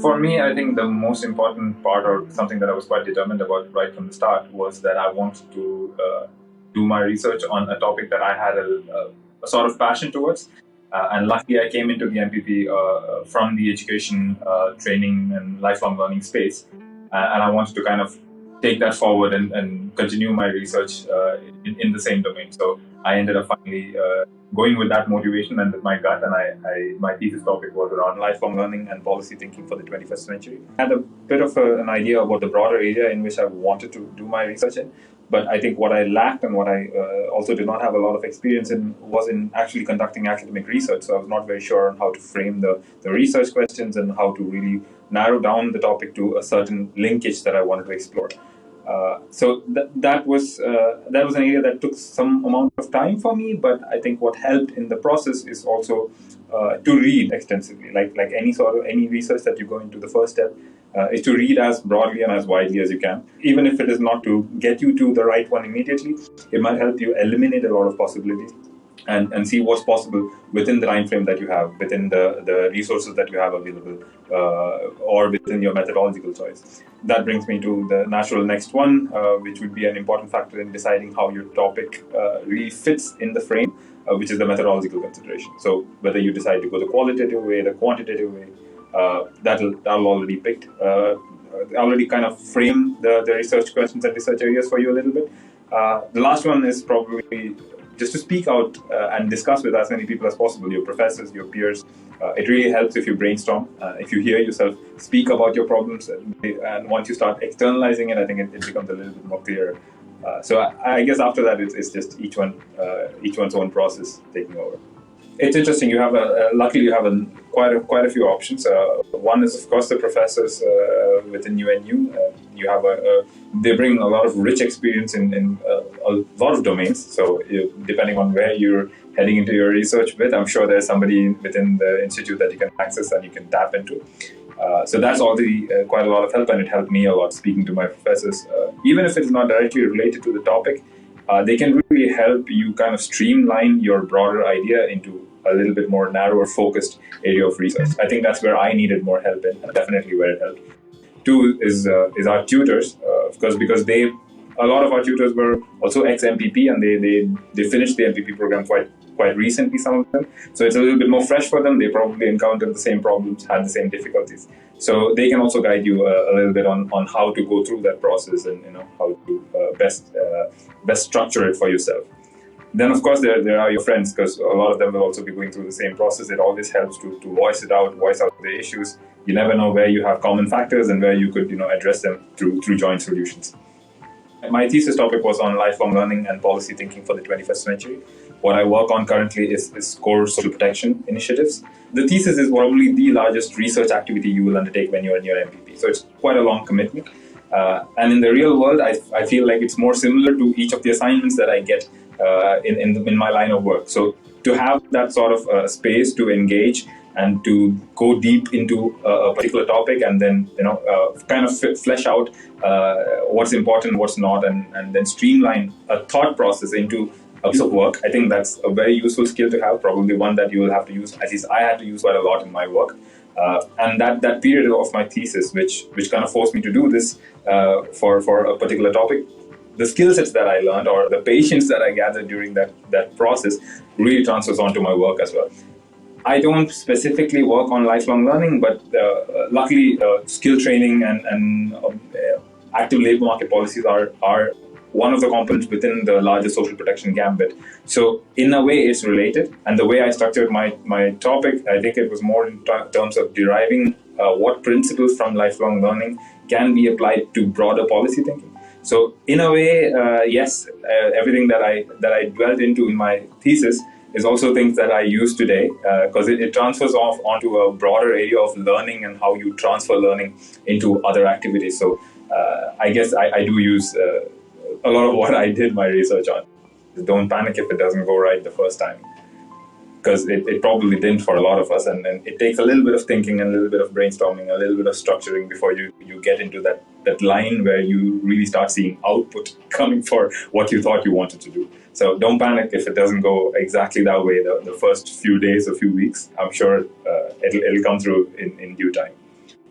For me, I think the most important part, or something that I was quite determined about right from the start, was that I wanted to do my research on a topic that I had a sort of passion towards. And luckily, I came into the MPP from the education, training, and lifelong learning space. And I wanted to kind of take that forward and continue my research in the same domain. So I ended up finally going with that motivation and with my gut, and my thesis topic was around lifelong learning and policy thinking for the 21st century. I had a bit of an idea about the broader area in which I wanted to do my research in, but I think what I lacked and what I also did not have a lot of experience in was in actually conducting academic research. So I was not very sure on how to frame the research questions and how to really narrow down the topic to a certain linkage that I wanted to explore. So that was an area that took some amount of time for me, but I think what helped in the process is also to read extensively. Like any research that you go into, the first step is to read as broadly and as widely as you can. Even if it is not to get you to the right one immediately, it might help you eliminate a lot of possibilities and see what's possible within the time frame that you have, within the resources that you have available, or within your methodological choice. That brings me to the natural next one, which would be an important factor in deciding how your topic really fits in the frame, which is the methodological consideration. So whether you decide to go the qualitative way, the quantitative way, that'll already picked. Already kind of frame the research questions and research areas for you a little bit. The last one is probably just to speak out and discuss with as many people as possible, your professors, your peers. It really helps if you brainstorm, if you hear yourself speak about your problems, and once you start externalizing it, I think it becomes a little bit more clearer. So I guess after that, it's just each one's own process taking over. It's interesting. You have luckily you have quite a few options. One is, of course, the professors within UNU. You have they bring a lot of rich experience in a lot of domains. So depending on where you're heading into your research with, I'm sure there's somebody within the institute that you can access and you can tap into. So that's already quite a lot of help, and it helped me a lot speaking to my professors. Even if it's not directly related to the topic, they can really help you kind of streamline your broader idea into a little bit more narrower focused area of research. I think that's where I needed more help in, and definitely where it helped. Two is our tutors, of course, because a lot of our tutors were also ex-MPP, and they finished the MPP program quite recently, some of them. So it's a little bit more fresh for them. They probably encountered the same problems, had the same difficulties. So they can also guide you a little bit on how to go through that process and how to best structure it for yourself. Then, of course, there are your friends, because a lot of them will also be going through the same process. It always helps to voice out the issues. You never know where you have common factors and where you could address them through joint solutions. My thesis topic was on lifelong learning and policy thinking for the 21st century. What I work on currently is core social protection initiatives. The thesis is probably the largest research activity you will undertake when you're in your MPP. So it's quite a long commitment. And in the real world, I feel like it's more similar to each of the assignments that I get in my line of work. So to have that sort of space to engage and to go deep into a particular topic, and then kind of flesh out what's important, what's not, and then streamline a thought process into a piece of work. I think that's a very useful skill to have, probably one that you will have to use, at least I had to use quite a lot in my work. And that period of my thesis, which kind of forced me to do this for a particular topic, the skill sets that I learned or the patience that I gathered during that process really transfers onto my work as well. I don't specifically work on lifelong learning, but luckily skill training and active labor market policies are one of the components within the larger social protection gambit. So in a way, it's related. And the way I structured my topic, I think it was more in terms of deriving what principles from lifelong learning can be applied to broader policy thinking. So in a way, yes, everything that I dwelled into in my thesis is also things that I use today, because it transfers off onto a broader area of learning and how you transfer learning into other activities. So I guess I do use a lot of what I did my research on. Don't panic if it doesn't go right the first time, because it probably didn't for a lot of us, and it takes a little bit of thinking and a little bit of brainstorming, a little bit of structuring before you get into that line where you really start seeing output coming for what you thought you wanted to do. So don't panic if it doesn't go exactly that way the first few days or few weeks. I'm sure it'll come through in due time.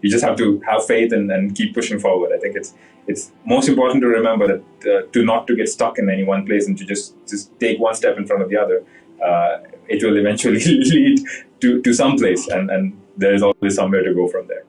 you just have to have faith and keep pushing forward. I think it's most important to remember that to not to get stuck in any one place and to just take one step in front of the other. It will eventually lead to some place, and there is always somewhere to go from there.